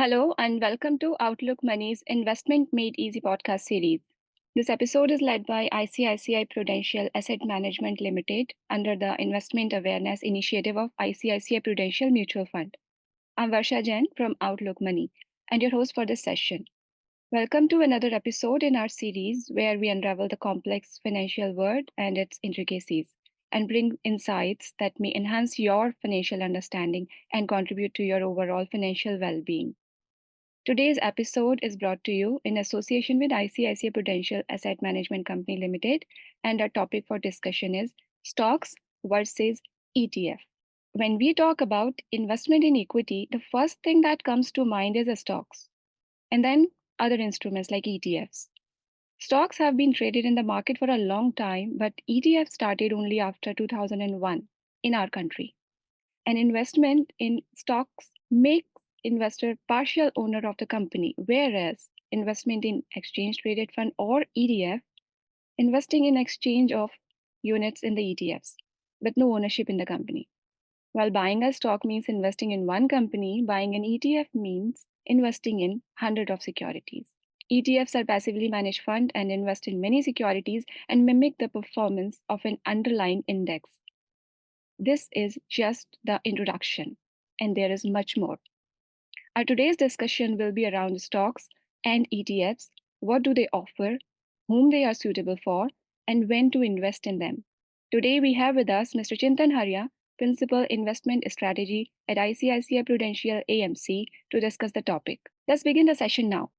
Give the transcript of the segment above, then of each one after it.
Hello, and welcome to Outlook Money's Investment Made Easy podcast series. This episode is led by ICICI Prudential Asset Management Limited under the Investment Awareness Initiative of ICICI Prudential Mutual Fund. I'm Versha Jain from Outlook Money and your host for this session. Welcome to another episode in our series where we unravel the complex financial world and its intricacies and bring insights that may enhance your financial understanding and contribute to your overall financial well being. Today's episode is brought to you in association with ICICI Prudential Asset Management Company Limited, and our topic for discussion is stocks versus ETF. When we talk about investment in equity, the first thing that comes to mind is the stocks, and then other instruments like ETFs. Stocks have been traded in the market for a long time, but ETFs started only after 2001 in our country. An investment in stocks makes investor partial owner of the company, whereas investment in exchange traded fund or ETF, investing in exchange of units in the ETFs, but no ownership in the company. While buying a stock means investing in one company, buying an ETF means investing in hundred of securities. ETFs are passively managed fund and invest in many securities and mimic the performance of an underlying index. This is just the introduction, and there is much more. Our today's discussion will be around stocks and ETFs. What do they offer, whom they are suitable for, and when to invest in them. Today we have with us Mr. Chintan Haria, Principal Investment Strategy at ICICI Prudential AMC, to discuss the topic. Let's begin the session now.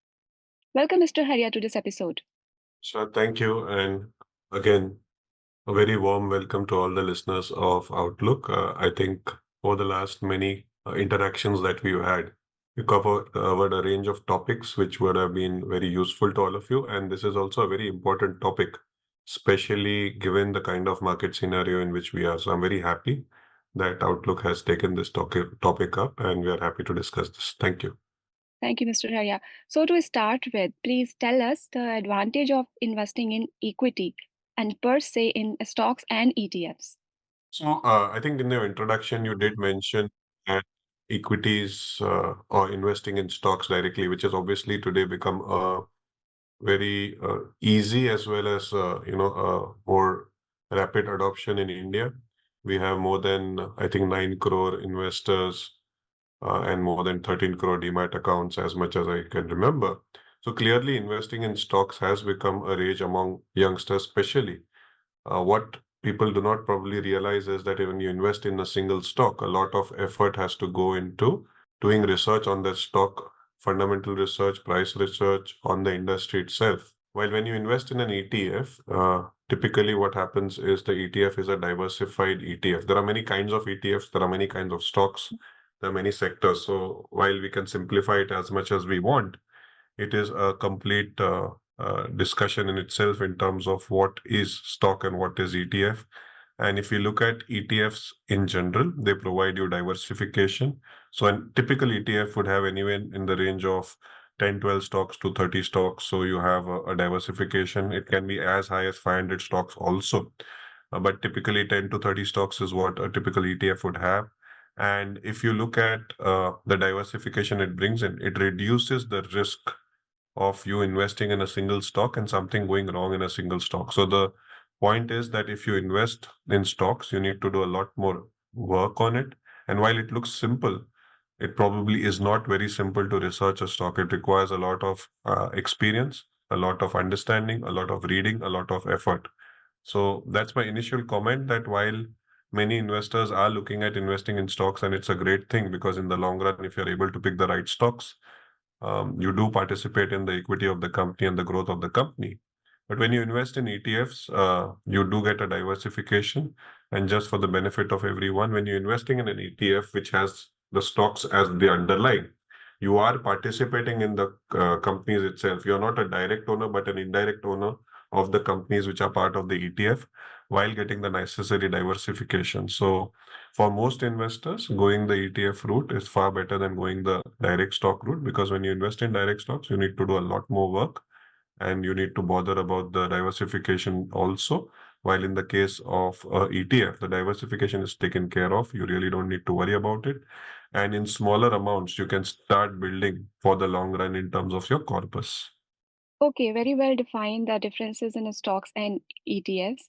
Welcome, Mr. Haria, to this episode. Sure, thank you. And again, a very warm welcome to all the listeners of Outlook. I think for the last many interactions that we've had, we covered a range of topics which would have been very useful to all of you. And this is also a very important topic, especially given the kind of market scenario in which we are. So I'm very happy that Outlook has taken this topic up, and we are happy to discuss this. Thank you. Thank you, Mr. Haria. So, to start with, please tell us the advantage of investing in equity and per se in stocks and ETFs. So, I think in your introduction, you did mention that equities or investing in stocks directly, which has obviously today become a very easy as well as a more rapid adoption in India. We have more than I think 9 crore investors and more than 13 crore demat accounts, as much as I can remember. So clearly, investing in stocks has become a rage among youngsters, especially. What people do not probably realize is that when you invest in a single stock, a lot of effort has to go into doing research on the stock, fundamental research, price research on the industry itself. While when you invest in an ETF, typically what happens is the ETF is a diversified ETF. There are many kinds of ETFs, there are many kinds of stocks, there are many sectors. So while we can simplify it as much as we want, it is a complete discussion in itself in terms of what is stock and what is ETF. And if you look at ETFs in general, they provide you diversification. So a typical ETF would have anywhere in the range of 10, 12 stocks to 30 stocks. So you have a diversification. It can be as high as 500 stocks also. But typically 10 to 30 stocks is what a typical ETF would have. And if you look at the diversification it brings in, it reduces the risk of you investing in a single stock and something going wrong in a single stock. So the point is that if you invest in stocks, you need to do a lot more work on it. And while it looks simple, it probably is not very simple to research a stock. It requires a lot of experience, a lot of understanding, a lot of reading, a lot of effort. So that's my initial comment, that while many investors are looking at investing in stocks, and it's a great thing because in the long run, if you're able to pick the right stocks, you do participate in the equity of the company and the growth of the company. But when you invest in ETFs, you do get a diversification. And just for the benefit of everyone, when you're investing in an ETF which has the stocks as the underlying, you are participating in the companies itself. You're not a direct owner, but an indirect owner of the companies which are part of the ETF while getting the necessary diversification. So for most investors, going the ETF route is far better than going the direct stock route, because when you invest in direct stocks, you need to do a lot more work and you need to bother about the diversification also. While in the case of ETF, the diversification is taken care of. You really don't need to worry about it. And in smaller amounts, you can start building for the long run in terms of your corpus. Okay, very well defined the differences in stocks and ETFs.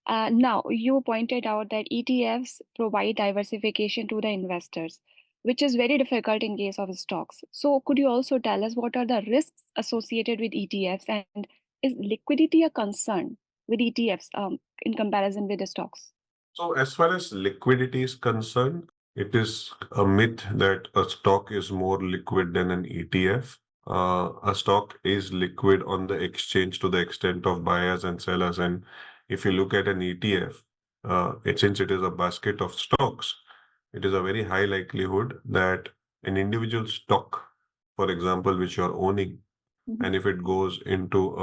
Now, you pointed out that ETFs provide diversification to the investors, which is very difficult in case of stocks. So, could you also tell us what are the risks associated with ETFs, and is liquidity a concern with ETFs in comparison with the stocks? So, as far as liquidity is concerned, it is a myth that a stock is more liquid than an ETF. A stock is liquid on the exchange to the extent of buyers and sellers. And if you look at an ETF, since it is a basket of stocks, it is a very high likelihood that an individual stock, for example, which you're owning, Mhm. and if it goes into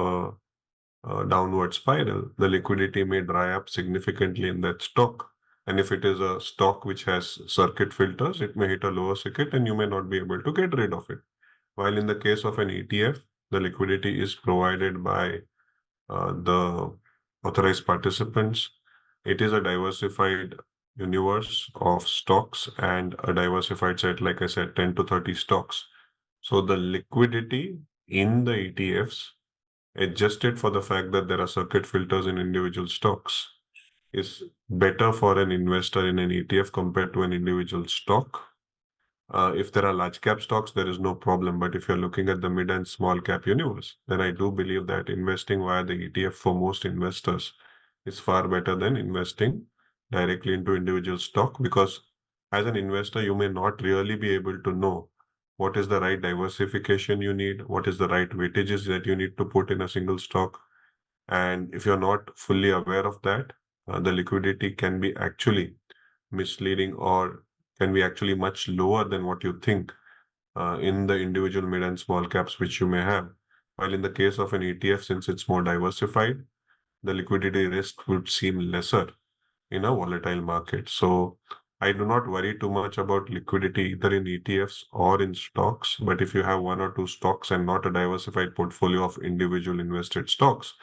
a downward spiral, the liquidity may dry up significantly in that stock. And if it is a stock which has circuit filters, it may hit a lower circuit and you may not be able to get rid of it. While in the case of an ETF, the liquidity is provided by the authorized participants. It is a diversified universe of stocks and a diversified set, like I said, 10 to 30 stocks. So the liquidity in the ETFs, adjusted for the fact that there are circuit filters in individual stocks, is better for an investor in an ETF compared to an individual stock. If there are large cap stocks, there is no problem. But if you're looking at the mid and small cap universe, then I do believe that investing via the ETF for most investors is far better than investing directly into individual stock, because as an investor, you may not really be able to know what is the right diversification you need, what is the right weightages that you need to put in a single stock. And if you're not fully aware of that, the liquidity can be actually misleading or can be actually much lower than what you think in the individual mid and small caps which you may have. While in the case of an ETF, since it's more diversified, the liquidity risk would seem lesser in a volatile market. So I do not worry too much about liquidity either in ETFs or in stocks. But if you have one or two stocks and not a diversified portfolio of individual invested stocks,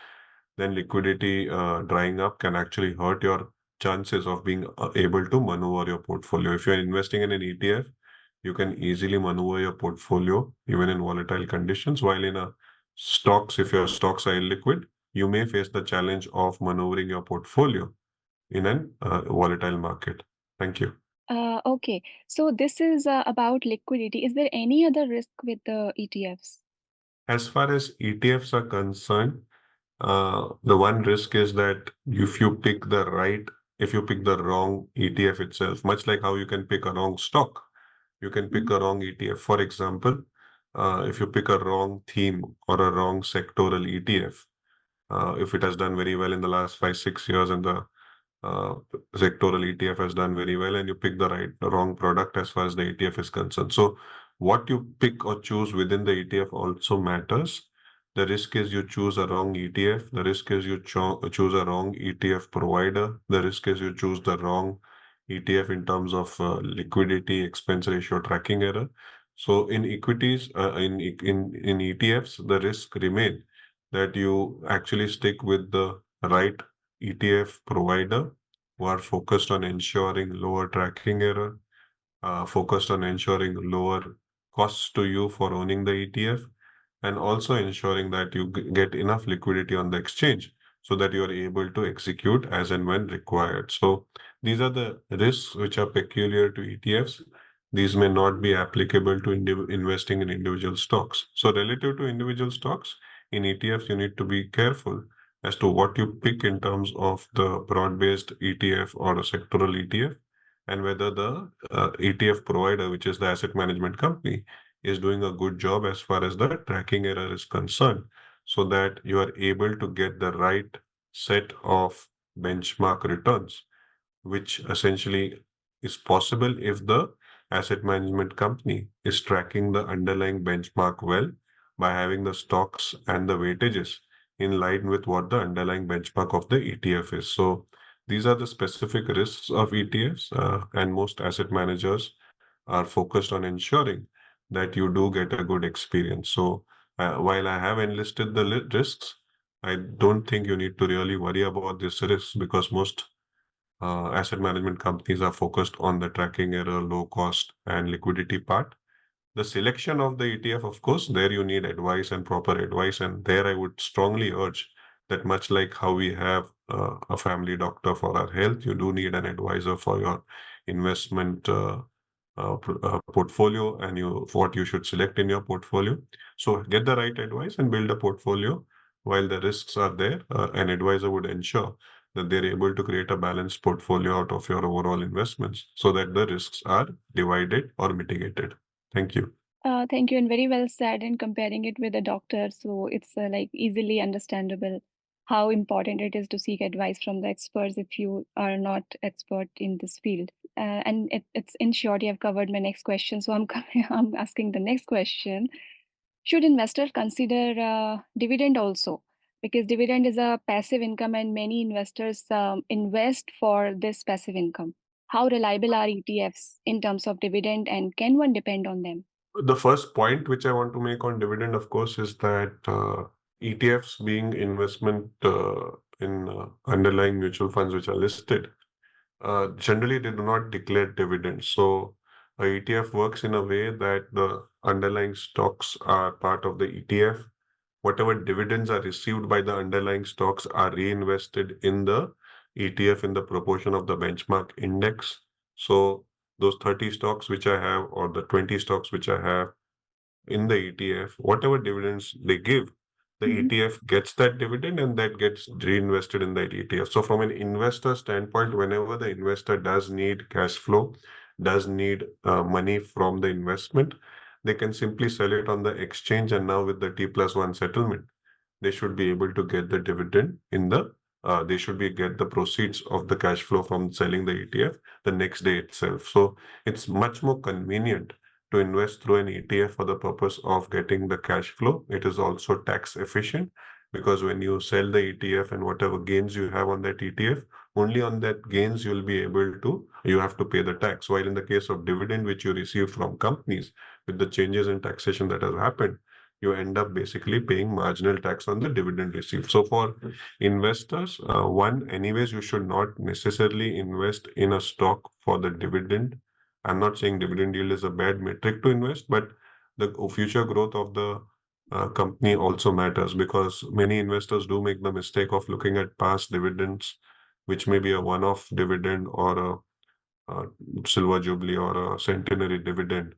then liquidity drying up can actually hurt your chances of being able to maneuver your portfolio. If you're investing in an ETF, you can easily maneuver your portfolio even in volatile conditions. While in a stocks, if your stocks are illiquid, you may face the challenge of maneuvering your portfolio in an volatile market. Thank you. Okay, so this is about liquidity. Is there any other risk with the ETFs? As far as ETFs are concerned, the one risk is that if you pick the wrong ETF itself, much like how you can pick a wrong stock, you can pick a wrong ETF. For example, if you pick a wrong theme or a wrong sectoral ETF, if it has done very well in the last 5, 6 years and the uh, sectoral ETF has done very well, and you pick the wrong product as far as the ETF is concerned. So what you pick or choose within the ETF also matters. The risk is you choose a wrong ETF. The risk is you choose a wrong ETF provider. The risk is you choose the wrong ETF in terms of liquidity, expense ratio, tracking error. So in equities, in ETFs, the risk remain that you actually stick with the right ETF provider who are focused on ensuring lower tracking error, focused on ensuring lower costs to you for owning the ETF, and also ensuring that you get enough liquidity on the exchange so that you are able to execute as and when required. So these are the risks which are peculiar to ETFs. These may not be applicable to investing in individual stocks. So relative to individual stocks, in ETFs, you need to be careful as to what you pick in terms of the broad-based ETF or a sectoral ETF, and whether the ETF provider, which is the asset management company, is doing a good job as far as the tracking error is concerned, so that you are able to get the right set of benchmark returns, which essentially is possible if the asset management company is tracking the underlying benchmark well by having the stocks and the weightages in line with what the underlying benchmark of the ETF is. So these are the specific risks of ETFs, and most asset managers are focused on ensuring that you do get a good experience. So while I have enlisted the risks, I don't think you need to really worry about these risks, because most asset management companies are focused on the tracking error, low cost, and liquidity part. The selection of the ETF, of course, there you need advice and proper advice. And there I would strongly urge that much like how we have a family doctor for our health, you do need an advisor for your investment portfolio and what you should select in your portfolio. So get the right advice and build a portfolio. While the risks are there, an advisor would ensure that they're able to create a balanced portfolio out of your overall investments so that the risks are divided or mitigated. Thank you. Thank you, and very well said. And comparing it with a doctor, so it's like easily understandable how important it is to seek advice from the experts if you are not expert in this field. And it's in short, you have covered my next question. So I'm I'm asking the next question: should investors consider dividend also? Because dividend is a passive income, and many investors invest for this passive income. How reliable are ETFs in terms of dividend, and can one depend on them? The first point which I want to make on dividend, of course, is that ETFs being investment in underlying mutual funds which are listed, generally they do not declare dividends. So a ETF works in a way that the underlying stocks are part of the ETF. Whatever dividends are received by the underlying stocks are reinvested in the ETF in the proportion of the benchmark index. So those 30 stocks which I have or the 20 stocks which I have in the ETF, whatever dividends they give, the Mhm. ETF gets that dividend and that gets reinvested in that ETF. So from an investor standpoint, whenever the investor does need cash flow, does need money from the investment, they can simply sell it on the exchange. And now with the T+1 settlement, they should be able to get the dividend in they should be get the proceeds of the cash flow from selling the ETF the next day itself. So it's much more convenient to invest through an ETF for the purpose of getting the cash flow. It is also tax efficient because when you sell the ETF and whatever gains you have on that ETF, only on that gains you have to pay the tax. While in the case of dividend, which you receive from companies, with the changes in taxation that has happened, you end up basically paying marginal tax on the dividend received. So for investors, one, anyways, you should not necessarily invest in a stock for the dividend. I'm not saying dividend yield is a bad metric to invest, but the future growth of the company also matters because many investors do make the mistake of looking at past dividends, which may be a one-off dividend or a silver jubilee or a centenary dividend,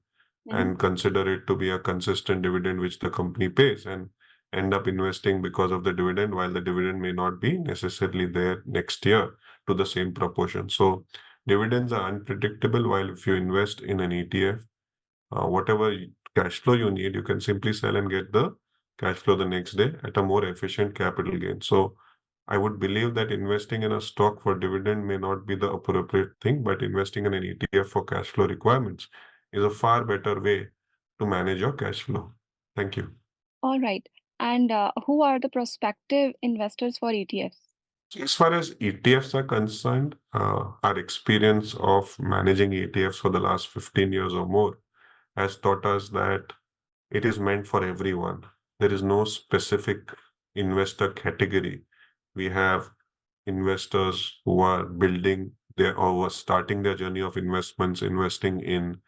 Mhm. and consider it to be a consistent dividend which the company pays and end up investing because of the dividend, while the dividend may not be necessarily there next year to the same proportion. So dividends are unpredictable, while if you invest in an ETF, whatever cash flow you need, you can simply sell and get the cash flow the next day at a more efficient capital gain. So I would believe that investing in a stock for dividend may not be the appropriate thing, but investing in an ETF for cash flow requirements is a far better way to manage your cash flow. Thank you. All right. And who are the prospective investors for ETFs? So as far as ETFs are concerned, our experience of managing ETFs for the last 15 years or more has taught us that it is meant for everyone. There is no specific investor category. We have investors who are building their or who are starting their journey of investments, investing in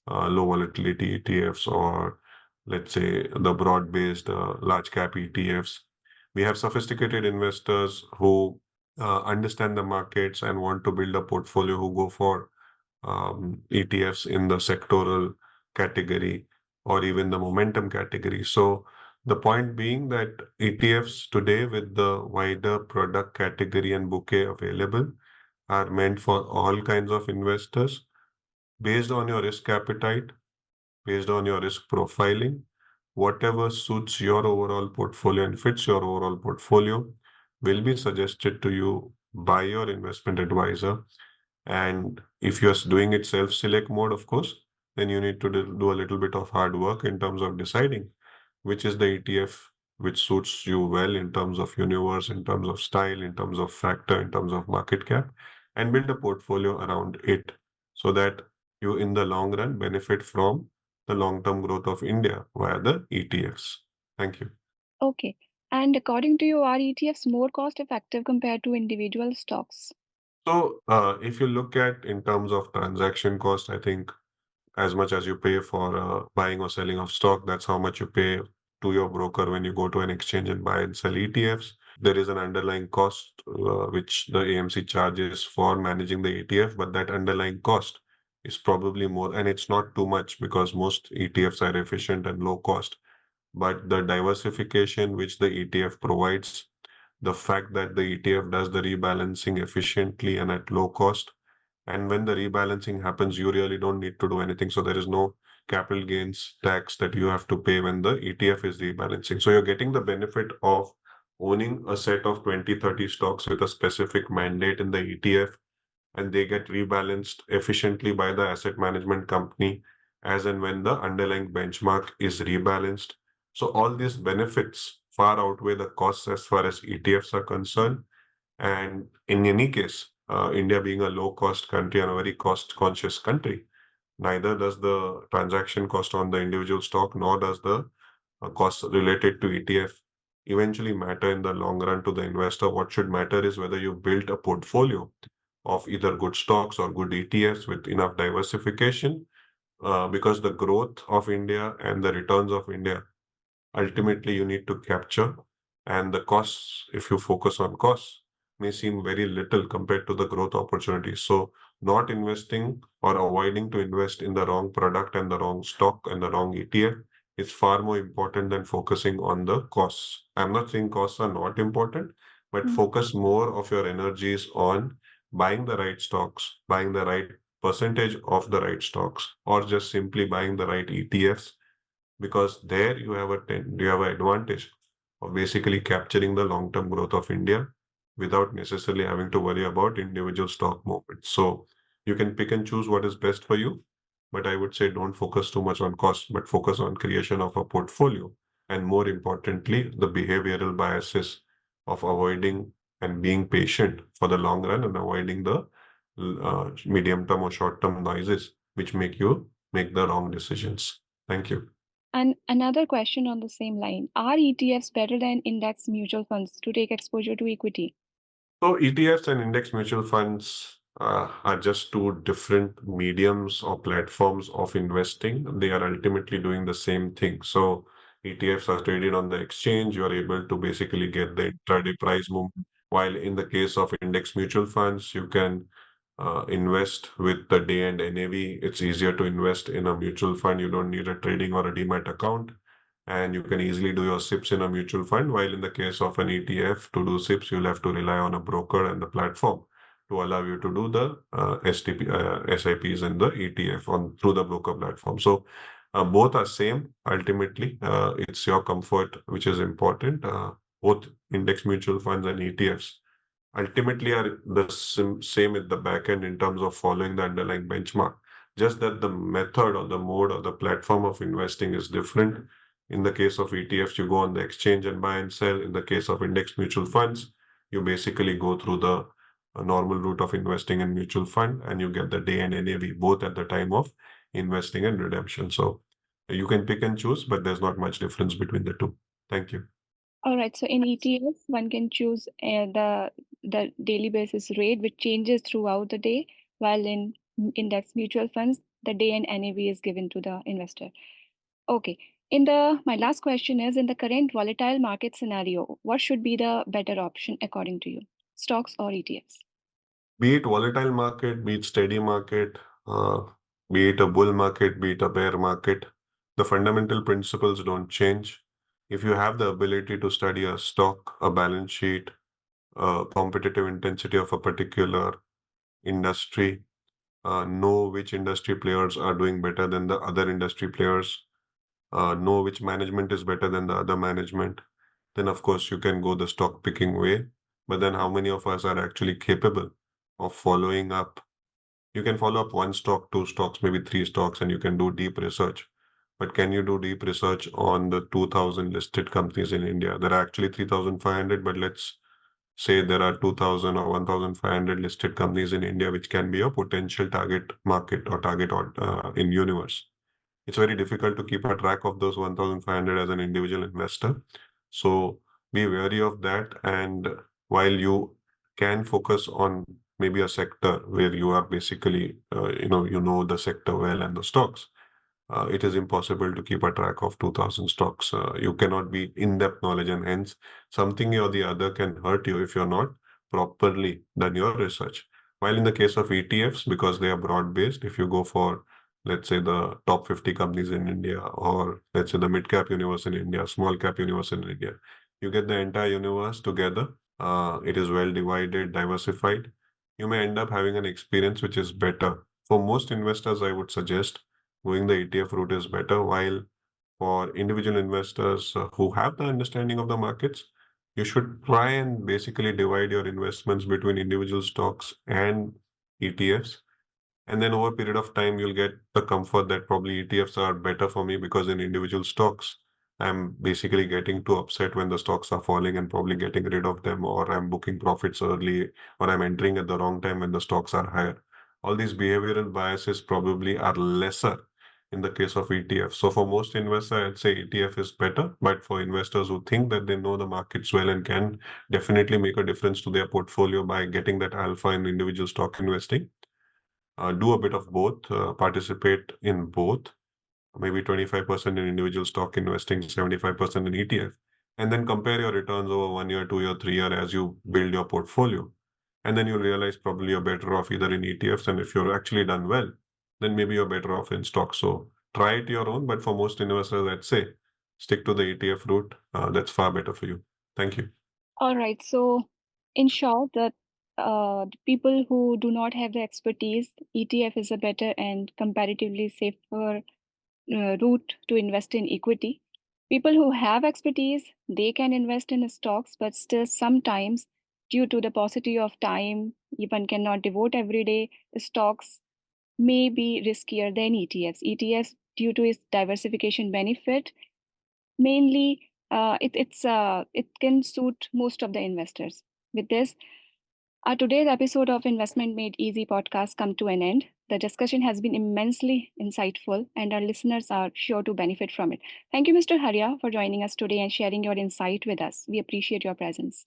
low volatility ETFs or let's say the broad-based large cap ETFs. We have sophisticated investors who understand the markets and want to build a portfolio who go for ETFs in the sectoral category or even the momentum category. So the point being that ETFs today, with the wider product category and bouquet available, are meant for all kinds of investors based on your risk appetite, based on your risk profiling. Whatever suits your overall portfolio and fits your overall portfolio will be suggested to you by your investment advisor. And if you're doing it self-select mode, of course, then you need to do a little bit of hard work in terms of deciding which is the ETF which suits you well in terms of universe, in terms of style, in terms of factor, in terms of market cap, and build a portfolio around it so that you, in the long run, benefit from the long-term growth of India via the ETFs. Thank you. Okay. And according to you, are ETFs more cost effective compared to individual stocks? So, if you look at in terms of transaction cost, I think as much as you pay for buying or selling of stock, that's how much you pay to your broker when you go to an exchange and buy and sell ETFs. There is an underlying cost which the AMC charges for managing the ETF, but that underlying cost is probably more, and it's not too much because most ETFs are efficient and low cost. But the diversification which the ETF provides, the fact that the ETF does the rebalancing efficiently and at low cost, and when the rebalancing happens, you really don't need to do anything. So there is no capital gains tax that you have to pay when the ETF is rebalancing. So you're getting the benefit of owning a set of 20, 30 stocks with a specific mandate in the ETF, and they get rebalanced efficiently by the asset management company as and when the underlying benchmark is rebalanced. So all these benefits far outweigh the costs as far as ETFs are concerned. And in any case, India being a low cost country and a very cost conscious country, neither does the transaction cost on the individual stock nor does the costs related to ETF eventually matter in the long run to the investor. What should matter is whether you built a portfolio of either good stocks or good ETFs with enough diversification, because the growth of India and the returns of India ultimately you need to capture, and the costs, if you focus on costs, may seem very little compared to the growth opportunities. So not investing or avoiding to invest in the wrong product and the wrong stock and the wrong ETF is far more important than focusing on the costs. I'm not saying costs are not important, but Mm. focus more of your energies on buying the right stocks, buying the right percentage of the right stocks, or just simply buying the right ETFs, because there you have an advantage of basically capturing the long-term growth of India without necessarily having to worry about individual stock movements. So you can pick and choose what is best for you, but I would say don't focus too much on cost, but focus on creation of a portfolio, and more importantly, the behavioral biases of avoiding and being patient for the long run and avoiding the medium-term or short-term noises which make you make the wrong decisions. Thank you. And another question on the same line, are ETFs better than index mutual funds to take exposure to equity? So ETFs and index mutual funds are just two different mediums or platforms of investing. They are ultimately doing the same thing. So ETFs are traded on the exchange. You are able to basically get the intraday price movement. While in the case of index mutual funds, you can invest with the day and NAV. It's easier to invest in a mutual fund. You don't need a trading or a demat account, and you can easily do your SIPs in a mutual fund. While in the case of an ETF, to do SIPs, you'll have to rely on a broker and the platform to allow you to do the SIPs in the ETF on through the broker platform. So both are same. Ultimately, it's your comfort which is important. Both index mutual funds and ETFs ultimately are the same at the back end in terms of following the underlying benchmark. Just that the method or the mode or the platform of investing is different. In the case of ETFs, you go on the exchange and buy and sell. In the case of index mutual funds, you basically go through the normal route of investing in mutual fund, and you get the day and NAV both at the time of investing and redemption. So you can pick and choose, but there's not much difference between the two. Thank you. All right, so in ETFs, one can choose the daily basis rate, which changes throughout the day, while in index mutual funds, the day and NAV is given to the investor. Okay. My last question is, in the current volatile market scenario, what should be the better option according to you, stocks or ETFs? Be it volatile market, be it steady market, uh, be it a bull market, be it a bear market, the fundamental principles don't change. If you have the ability to study a stock, a balance sheet, competitive intensity of a particular industry, know which industry players are doing better than the other industry players, know which management is better than the other management, then of course you can go the stock picking way. But then how many of us are actually capable of following up? You can follow up one stock, two stocks, maybe three stocks, and you can do deep research. But can you do deep research on the 2000 listed companies in India? There are actually 3,500, but let's say there are 2,000 or 1,500 listed companies in India, which can be a potential target market or target in universe. It's very difficult to keep a track of those 1,500 as an individual investor. So be wary of that. And while you can focus on maybe a sector where you are basically, you know the sector well and the stocks. It is impossible to keep a track of 2000 stocks. You cannot be in-depth knowledge, and hence something or the other can hurt you if you're not properly done your research. While in the case of ETFs, because they are broad-based, if you go for, let's say, the top 50 companies in India, or let's say the mid-cap universe in India, small-cap universe in India, you get the entire universe together. It is well divided, diversified. You may end up having an experience which is better. For most investors, I would suggest going the ETF route is better, while for individual investors who have the understanding of the markets, you should try and basically divide your investments between individual stocks and ETFs. And then over a period of time, you'll get the comfort that probably ETFs are better for me because in individual stocks, I'm basically getting too upset when the stocks are falling and probably getting rid of them, or I'm booking profits early, or I'm entering at the wrong time when the stocks are higher. All these behavioral biases probably are lesser in the case of ETF. So for most investors, I'd say ETF is better. But for investors who think that they know the markets well and can definitely make a difference to their portfolio by getting that alpha in individual stock investing, do a bit of both, participate in both, maybe 25% in individual stock investing, 75% in ETF, and then compare your returns over 1 year, 2 year, 3 year as you build your portfolio. And then you realize probably you're better off either in ETFs, and if you're actually done well, then maybe you're better off in stocks. So try it your own, but for most investors, I'd say stick to the ETF route. That's far better for you. Thank you. All right. So, in short, the people who do not have the expertise, ETF is a better and comparatively safer route to invest in equity. People who have expertise, they can invest in stocks, but still sometimes, due to the paucity of time, one cannot devote every day. Stocks may be riskier than ETFs. ETFs, due to its diversification benefit, mainly it can suit most of the investors. With this, our today's episode of Investment Made Easy podcast come to an end. The discussion has been immensely insightful, and our listeners are sure to benefit from it. Thank you, Mr. Haria, for joining us today and sharing your insight with us. We appreciate your presence.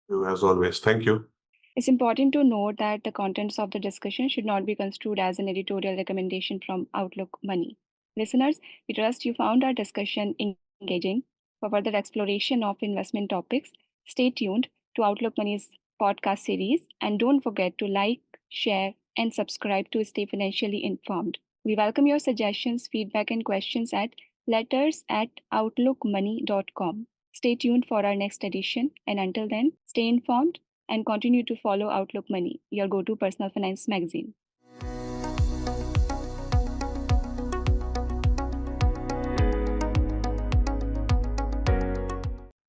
You, as always. Thank you. It's important to note that the contents of the discussion should not be construed as an editorial recommendation from Outlook Money. Listeners, we trust you found our discussion engaging. For further exploration of investment topics, stay tuned to Outlook Money's podcast series and don't forget to like, share, and subscribe to stay financially informed. We welcome your suggestions, feedback, and questions at letters@outlookmoney.com. Stay tuned for our next edition, and until then, stay informed and continue to follow Outlook Money, your go to personal finance magazine.